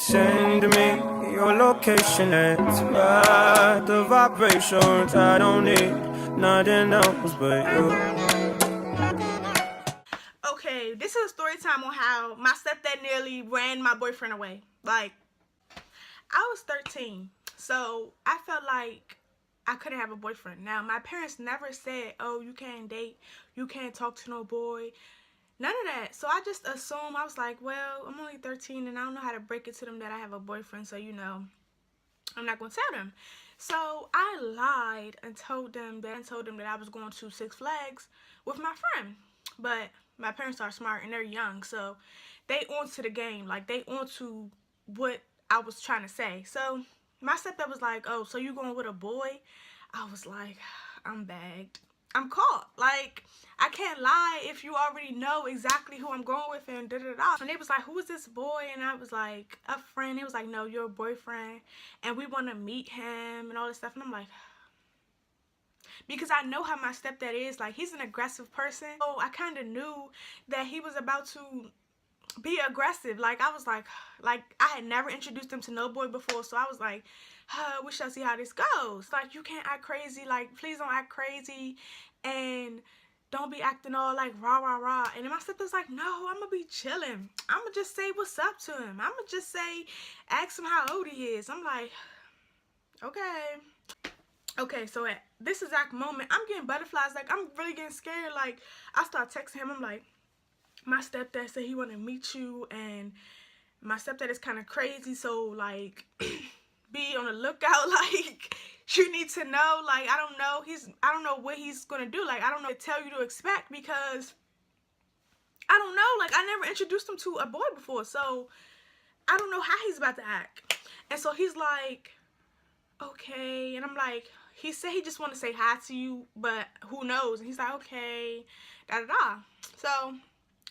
Send me your location and ride the vibrations. I don't need nothing else but you. Okay, this is a story time on how my stepdad nearly ran my boyfriend away. Like, I was 13, so I felt like I couldn't have a boyfriend. Now, my parents never said, oh, you can't date, you can't talk to no boy, none of that. So I just assumed, I was like, well, I'm only 13 and I don't know how to break it to them that I have a boyfriend, so you know, I'm not going to tell them. So I lied and told them that I was going to Six Flags with my friend. But my parents are smart and they're young, so they onto the game. Like, they onto what I was trying to say. So my stepdad was like, oh, so you going with a boy? I was like, I'm bagged. I'm caught. Like, I can't lie if you already know exactly who I'm going with and da-da-da. And they was like, who is this boy? And I was like, a friend. They was like, no, you're a boyfriend and we want to meet him and all this stuff. And I'm like, because I know how my stepdad is. Like, he's an aggressive person. So I kind of knew that he was about to be aggressive. Like, I was like I had never introduced him to no boy before, so I was like, we shall see how this goes. Like, you can't act crazy. Like, please don't act crazy and don't be acting all like rah rah rah. And then my stepdad's like, no, I'm gonna be chilling. I'm gonna just say what's up to him. I'm gonna just say, ask him how old he is. I'm like, okay, so at this exact moment, I'm getting butterflies. Like, I'm really getting scared. Like, I start texting him. I'm like, my stepdad said he want to meet you, and my stepdad is kind of crazy, so like be on the lookout. Like, you need to know. Like, I don't know what he's gonna do. Like, I don't know what to tell you to expect, because I don't know. Like, I never introduced him to a boy before, so I don't know how he's about to act. And so he's like, okay, and I'm like, he said he just want to say hi to you, but who knows? And he's like, okay, da da da. So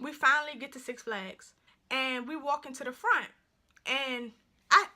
we finally get to Six Flags and we walk into the front, and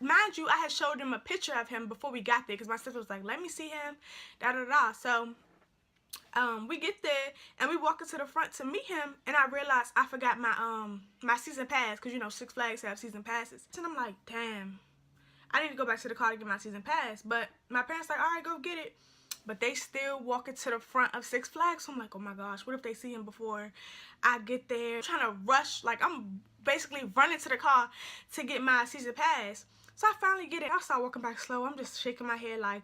mind you, I had showed him a picture of him before we got there, because my sister was like, let me see him, da da da. So we get there and we walk into the front to meet him, and I realized I forgot my my season pass, because you know Six Flags have season passes. And I'm like, damn, I need to go back to the car to get my season pass. But my parents like, all right, go get it. But they still walking to the front of Six Flags. So I'm like, oh my gosh, what if they see him before I get there? I'm trying to rush. Like, I'm basically running to the car to get my season pass. So I finally get it. I start walking back slow. I'm just shaking my head like,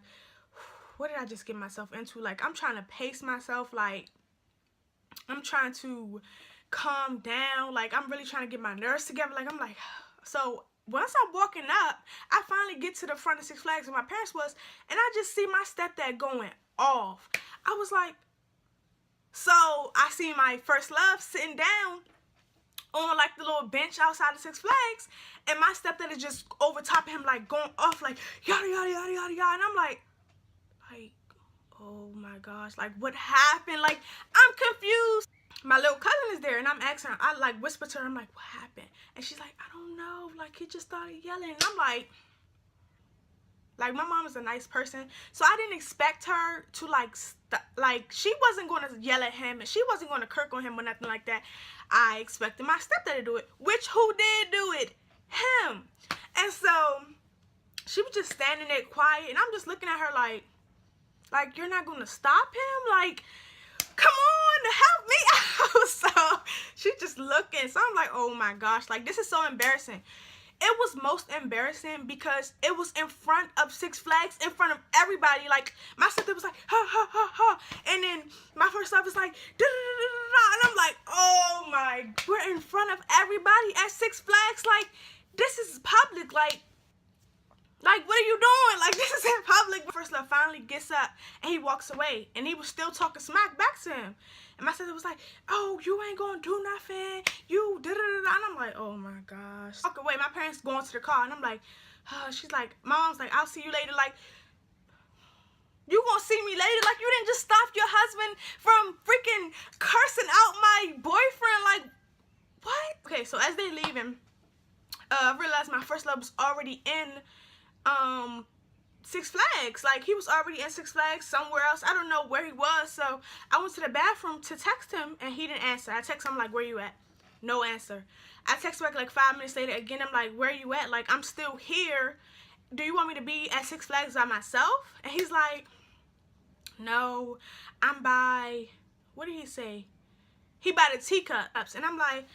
what did I just get myself into? Like, I'm trying to pace myself. Like, I'm trying to calm down. Like, I'm really trying to get my nerves together. Like, I'm like, so once I'm walking up, I finally get to the front of Six Flags where my parents was, and I just see my stepdad going off. I was like, so I see my first love sitting down on like the little bench outside of Six Flags, and my stepdad is just over top of him, like going off, like yada yada yada yada yada. And I'm like, oh my gosh, like what happened? Like, I'm confused. My little cousin is there, and I'm asking her, I like whisper to her, I'm like, what happened? And she's like, I don't know, like he just started yelling. And I'm like my mom is a nice person, so I didn't expect her to like she wasn't going to yell at him, and she wasn't going to kirk on him or nothing like that. I expected my stepdad to do it, which who did do it? Him. And so she was just standing there quiet, and I'm just looking at her like you're not going to stop him? Like, come on, help me out. So she's just looking. So I'm like, oh my gosh, like this is so embarrassing. It was most embarrassing because it was in front of Six Flags, in front of everybody. Like, my sister was like, ha ha ha ha, and then my first love was like, da da da da da, and I'm like, oh my, we're in front of everybody at Six Flags. Like, this is public. Like, what are you doing? Like, this is in public. First love finally gets up and he walks away, and he was still talking smack back to him. And my sister was like, oh, you ain't gonna do nothing. You da da da da. And I'm like, oh my gosh. Walk away. My parents going to the car, and I'm like, she's like, my mom's like, I'll see you later. Like, you gonna see me later? Like, you didn't just stop your husband from freaking cursing out my boyfriend. Like, what? Okay, so as they leaving, I realized my first love was already in Six Flags. Like, he was already in Six Flags somewhere else. I don't know where he was. So I went to the bathroom to text him, and he didn't answer. I text him like, where you at? No answer. I text back like 5 minutes later again. I'm like, where you at? Like, I'm still here. Do you want me to be at Six Flags by myself? And he's like, no, I'm by, what did he say? He by the teacups. And I'm like,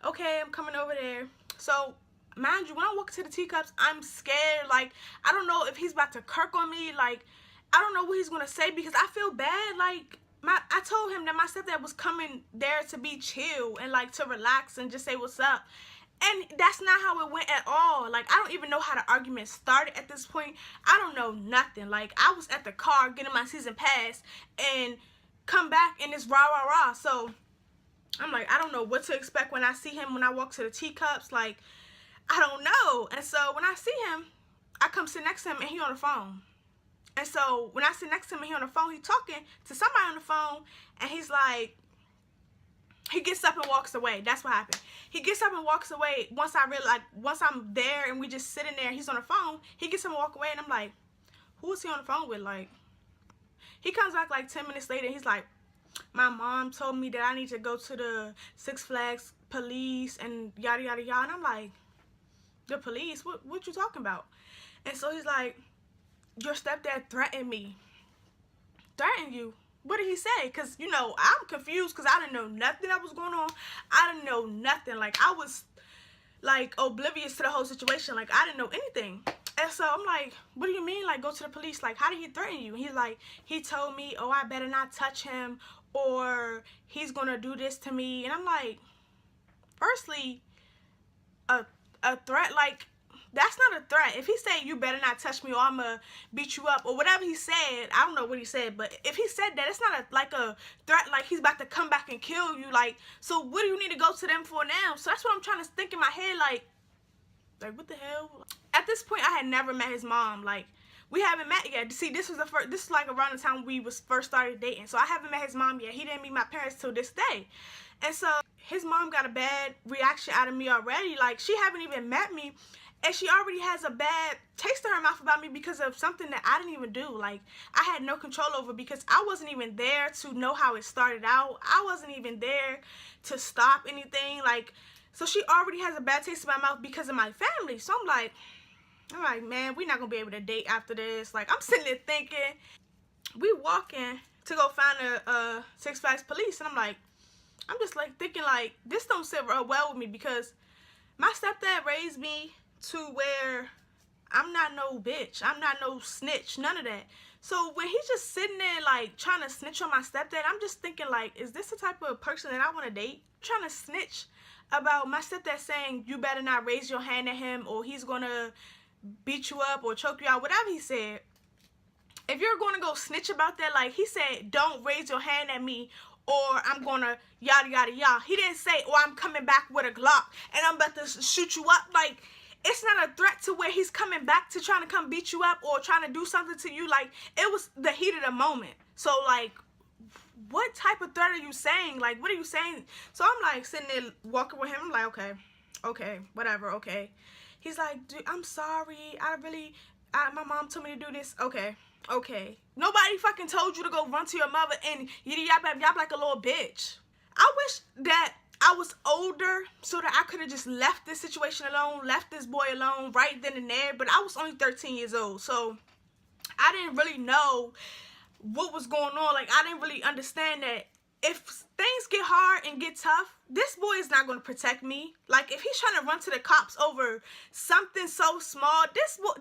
okay, I'm coming over there. So, mind you, when I walk to the teacups, I'm scared. Like, I don't know if he's about to kirk on me. Like, I don't know what he's going to say because I feel bad. Like, I told him that my stepdad was coming there to be chill and, like, to relax and just say what's up. And that's not how it went at all. Like, I don't even know how the argument started at this point. I don't know nothing. Like, I was at the car getting my season pass and come back and it's rah, rah, rah. So, I'm like, I don't know what to expect when I see him when I walk to the teacups. Like, I don't know. And so, when I see him, I come sit next to him and he on the phone. And so, when I sit next to him and he on the phone, he talking to somebody on the phone. And he's like, he gets up and walks away. That's what happened. He gets up and walks away. Once I'm there and we just sitting there, he's on the phone. He gets up and walk away, and I'm like, who is he on the phone with? Like, he comes back like 10 minutes later. And he's like, my mom told me that I need to go to the Six Flags police and yada yada yada. And I'm like, the police? What you talking about? And so he's like, your stepdad threatened me. Threatened you? What did he say? Because, you know, I'm confused because I didn't know nothing that was going on. I didn't know nothing. Like, I was, like, oblivious to the whole situation. Like, I didn't know anything. And so I'm like, what do you mean, like, go to the police? Like, how did he threaten you? He's like, he told me, oh, I better not touch him or he's going to do this to me. And I'm like, firstly, a threat, like, that's not a threat. If he said, you better not touch me or I'm going to beat you up or whatever he said, I don't know what he said, but if he said that, it's not like a threat, like he's about to come back and kill you. Like, so what do you need to go to them for now? So that's what I'm trying to think in my head, like what the hell? At this point, I had never met his mom. Like, we haven't met yet. See, this is like around the time we was first started dating. So I haven't met his mom yet. He didn't meet my parents till this day. And so his mom got a bad reaction out of me already. Like, she haven't even met me. And she already has a bad taste in her mouth about me because of something that I didn't even do. Like, I had no control over because I wasn't even there to know how it started out. I wasn't even there to stop anything. Like, so she already has a bad taste in my mouth because of my family. So I'm like, man, we're not going to be able to date after this. Like, I'm sitting there thinking, we walking to go find a Six Flags police. And I'm just like thinking, like, this don't sit real well with me because my stepdad raised me to where I'm not no bitch. I'm not no snitch. None of that. So when he's just sitting there like trying to snitch on my stepdad, I'm just thinking like, is this the type of person that I want to date? Trying to snitch about my stepdad saying you better not raise your hand at him or he's going to beat you up or choke you out, whatever he said. If you're going to go snitch about that, like he said, don't raise your hand at me or I'm going to yada yada yada. He didn't say, oh, I'm coming back with a Glock and I'm about to shoot you up. Like, it's not a threat to where he's coming back to trying to come beat you up or trying to do something to you. Like, it was the heat of the moment. So, like, what type of threat are you saying? Like, what are you saying? So, I'm, like, sitting there walking with him. I'm like, okay, whatever, okay. He's like, dude, I'm sorry. My mom told me to do this. Okay. Nobody fucking told you to go run to your mother and yap like a little bitch. I wish that I was older so that I could have just left this situation alone, left this boy alone right then and there. But I was only 13 years old, so I didn't really know what was going on. Like, I didn't really understand that if things get hard and get tough, this boy is not going to protect me. Like, if he's trying to run to the cops over something so small, this boy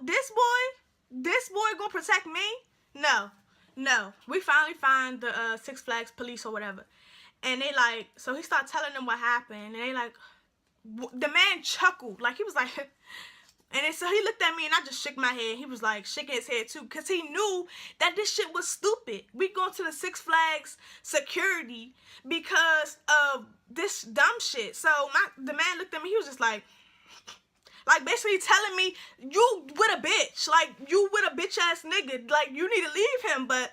going to protect me? No. We finally find the Six Flags police or whatever. And they like, so he started telling them what happened. And they like, the man chuckled. Like, he was like, and so he looked at me and I just shook my head. He was like, shaking his head too. Because he knew that this shit was stupid. We going to the Six Flags security because of this dumb shit. So the man looked at me. He was just like basically telling me, you with a bitch. Like, you with a bitch ass nigga. Like, you need to leave him. But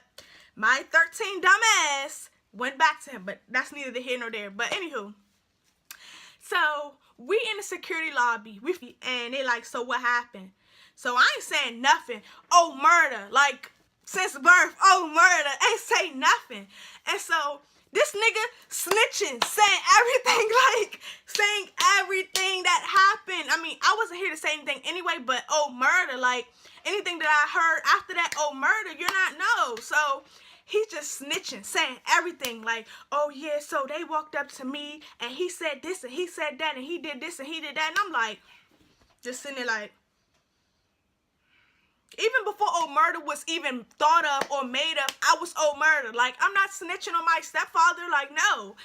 my 13 dumb ass went back to him, but that's neither the here nor there. But anywho, so we in the security lobby, and they like, so what happened? So I ain't saying nothing. Oh, murder. Like, since birth, oh, murder. Ain't say nothing. And so This nigga snitching, saying everything, like, saying everything that happened. I mean, I wasn't here to say anything anyway, but oh, murder, like, anything that I heard after that, oh, murder, you're not, no. So, he's just snitching, saying everything, like, oh, yeah, so they walked up to me, and he said this, and he said that, and he did this, and he did that, and I'm like, just sitting there like, even before old murder was even thought of or made up, I was old murder. Like, I'm not snitching on my stepfather. Like, no.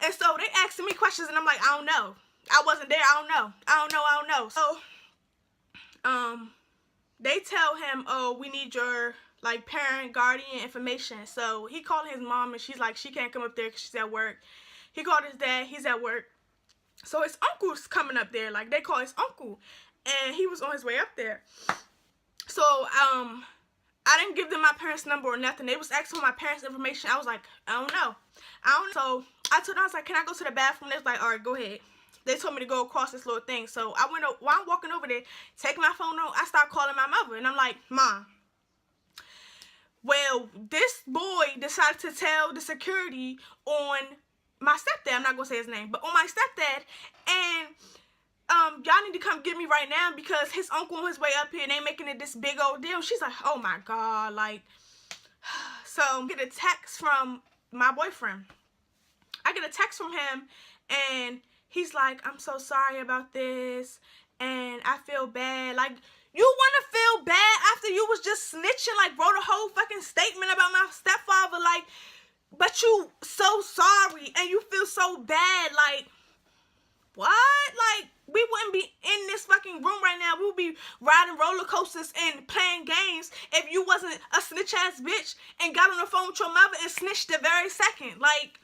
And so they asking me questions, and I'm like, I don't know. I wasn't there. I don't know. I don't know. So, they tell him, oh, we need your, like, parent, guardian information. So he called his mom, and she's like, she can't come up there because she's at work. He called his dad. He's at work. So his uncle's coming up there. Like, they call his uncle. And he was on his way up there. So, I didn't give them my parents' number or nothing. They was asking for my parents' information. I was like, I don't know. So, I told them, I was like, can I go to the bathroom? They was like, all right, go ahead. They told me to go across this little thing. So, I went, while I'm walking over there, taking my phone out, I start calling my mother. And I'm like, Mom, well, this boy decided to tell the security on my stepdad. I'm not going to say his name, but on my stepdad. And y'all need to come get me right now because his uncle on his way up here and they making it this big old deal. She's like, oh my God, like, so I get a text from my boyfriend. I get a text from him and he's like, I'm so sorry about this and I feel bad. Like, you want to feel bad after you was just snitching, like, wrote a whole fucking statement about my stepfather, like, but you so sorry and you feel so bad, like, what? Like, we wouldn't be in this fucking room right now. We would be riding roller coasters and playing games if you wasn't a snitch ass bitch and got on the phone with your mother and snitched the very second. Like,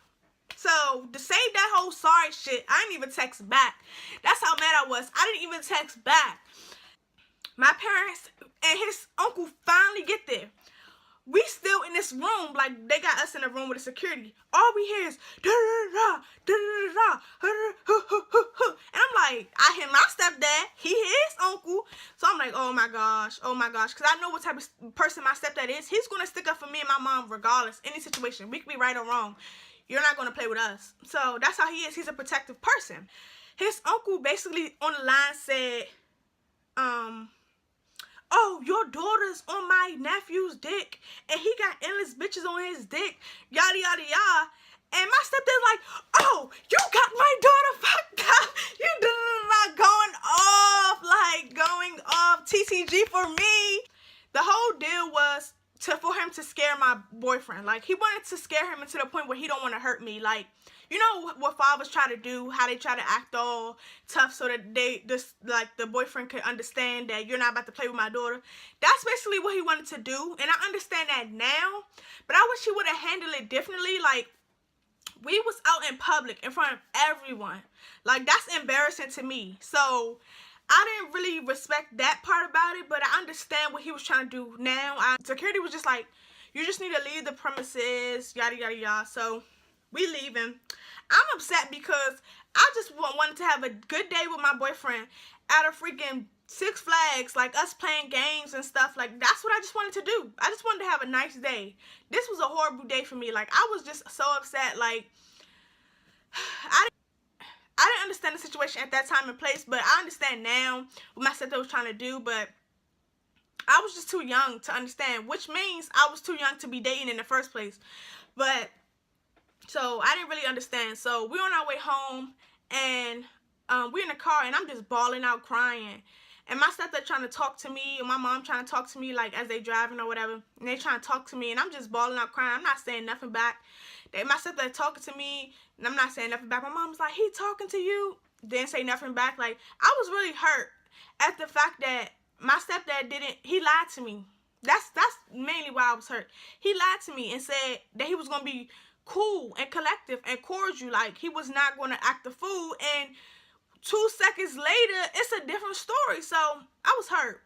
so to save that whole sorry shit, I didn't even text back. That's how mad I was. I didn't even text back. My parents and his uncle finally get there. We still in this room, like, they got us in a room with the security. All we hear is, da-da-da-da, da-da-da-da, and I'm like, I hear my stepdad, he hear his uncle, so I'm like, oh my gosh, because I know what type of person my stepdad is. He's going to stick up for me and my mom regardless, any situation. We could be right or wrong. You're not going to play with us. So that's how he is. He's a protective person. His uncle basically on the line said, oh, your daughter's on my nephew's dick, and he got endless bitches on his dick, yada, yada, yada. And my stepdad's like, oh, you got my daughter fucked up. You going off, TTG for me. The whole deal was for him to scare my boyfriend. Like, he wanted to scare him into the point where he don't want to hurt me. Like, you know what fathers try to do, how they try to act all tough so that the boyfriend could understand that you're not about to play with my daughter. That's basically what he wanted to do, and I understand that now, but I wish he would have handled it differently. Like, we was out in public in front of everyone. Like, that's embarrassing to me. So I didn't really respect that part about it, but I understand what he was trying to do now. Security was just like, you just need to leave the premises, yada, yada, yada. So we leaving. I'm upset because I just wanted to have a good day with my boyfriend at a freaking Six Flags, like us playing games and stuff. Like, that's what I just wanted to do. I just wanted to have a nice day. This was a horrible day for me. Like, I was just so upset. Like, I didn't understand the situation at that time and place, but I understand now what my stepdad was trying to do, but I was just too young to understand, which means I was too young to be dating in the first place. But so I didn't really understand. So we're on our way home, and we're in the car, and I'm just bawling out, crying. And my stepdad trying to talk to me, and my mom trying to talk to me, like, as they driving or whatever. And they trying to talk to me, and I'm just bawling out, crying. I'm not saying nothing back. My stepdad talking to me, and I'm not saying nothing back. My mom's like, he talking to you? Didn't say nothing back. Like, I was really hurt at the fact that my stepdad he lied to me. That's mainly why I was hurt. He lied to me and said that he was going to be cool and collective and cordial. Like, he was not going to act the fool, and 2 seconds later, it's a different story. So I was hurt.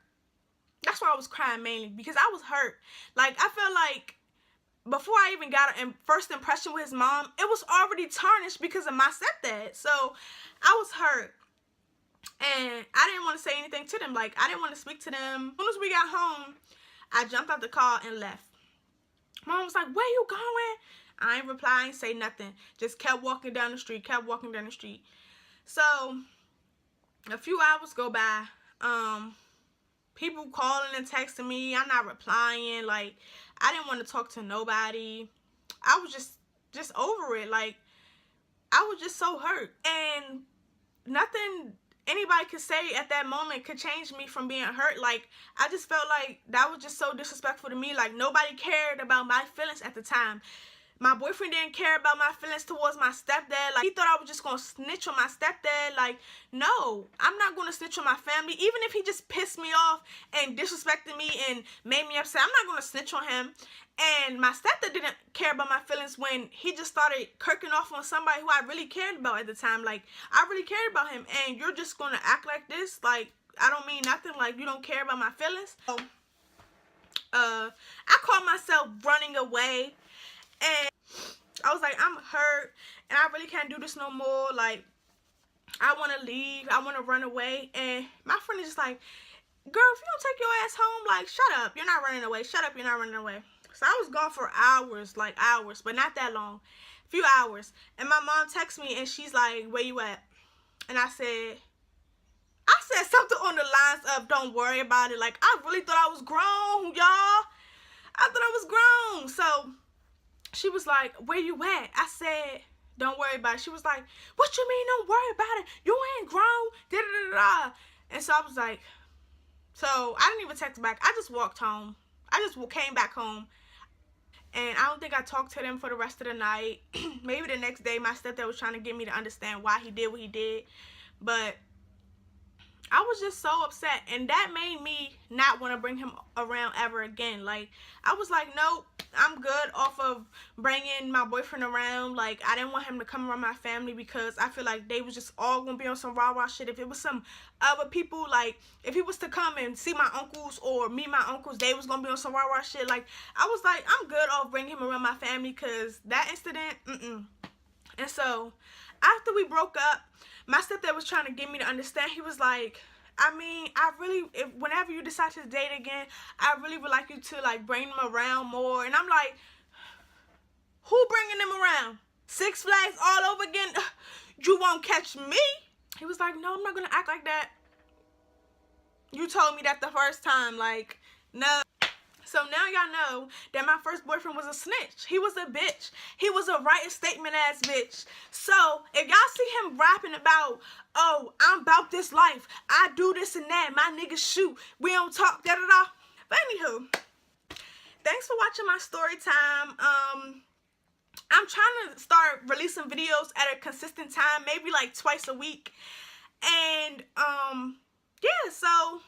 That's why I was crying mainly, because I was hurt. Like, I felt like before I even got a first impression with his mom, it was already tarnished because of my stepdad. So I was hurt, and I didn't want to say anything to them. Like, I didn't want to speak to them. As soon as we got home, I jumped out the car and left. Mom was like, where you going? I ain't reply, I ain't say nothing. Just kept walking down the street, So, a few hours go by. People calling and texting me. I'm not replying. Like, I didn't want to talk to nobody. I was just over it. Like, I was just so hurt. And nothing anybody could say at that moment could change me from being hurt. Like, I just felt like that was just so disrespectful to me. Like, nobody cared about my feelings at the time. My boyfriend didn't care about my feelings towards my stepdad. Like, he thought I was just going to snitch on my stepdad. Like, no, I'm not going to snitch on my family. Even if he just pissed me off and disrespected me and made me upset, I'm not going to snitch on him. And my stepdad didn't care about my feelings when he just started kirking off on somebody who I really cared about at the time. Like, I really cared about him. And you're just going to act like this? Like, I don't mean nothing. Like, you don't care about my feelings? So, I caught myself running away. And I was like, I'm hurt, and I really can't do this no more. Like, I want to leave. I want to run away. And my friend is just like, girl, if you don't take your ass home, like, shut up. You're not running away. Shut up. You're not running away. So I was gone for hours, like hours, but not that long. A few hours. And my mom texts me, and she's like, where you at? And I said something on the lines of, don't worry about it. Like, I really thought I was grown, y'all. I thought I was grown. So she was like, where you at? I said, don't worry about it. She was like, what you mean don't worry about it? You ain't grown. Da da da da. And so I was like, so I didn't even text back. I just walked home. I just came back home. And I don't think I talked to them for the rest of the night. Maybe the next day my stepdad was trying to get me to understand why he did what he did. But I was just so upset, and that made me not want to bring him around ever again. Like, I was like, nope, I'm good off of bringing my boyfriend around. Like, I didn't want him to come around my family because I feel like they was just all going to be on some rah-rah shit. If it was some other people, like, if he was to come and see my uncles or meet my uncles, they was going to be on some rah-rah shit. Like, I was like, I'm good off bringing him around my family because that incident, And so, after we broke up, my stepdad was trying to get me to understand. He was like, I mean, whenever you decide to date again, I really would like you to, like, bring them around more. And I'm like, who bringing them around? Six Flags all over again? You won't catch me. He was like, no, I'm not going to act like that. You told me that the first time. Like, no. So now y'all know that my first boyfriend was a snitch. He was a bitch. He was a writing statement ass bitch. So if y'all see him rapping about, oh, I'm about this life, I do this and that, my niggas shoot, we don't talk, da da da. But anywho, thanks for watching my story time. I'm trying to start releasing videos at a consistent time, maybe like twice a week. And yeah, so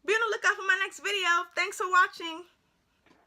be on the lookout for my next video. Thanks for watching.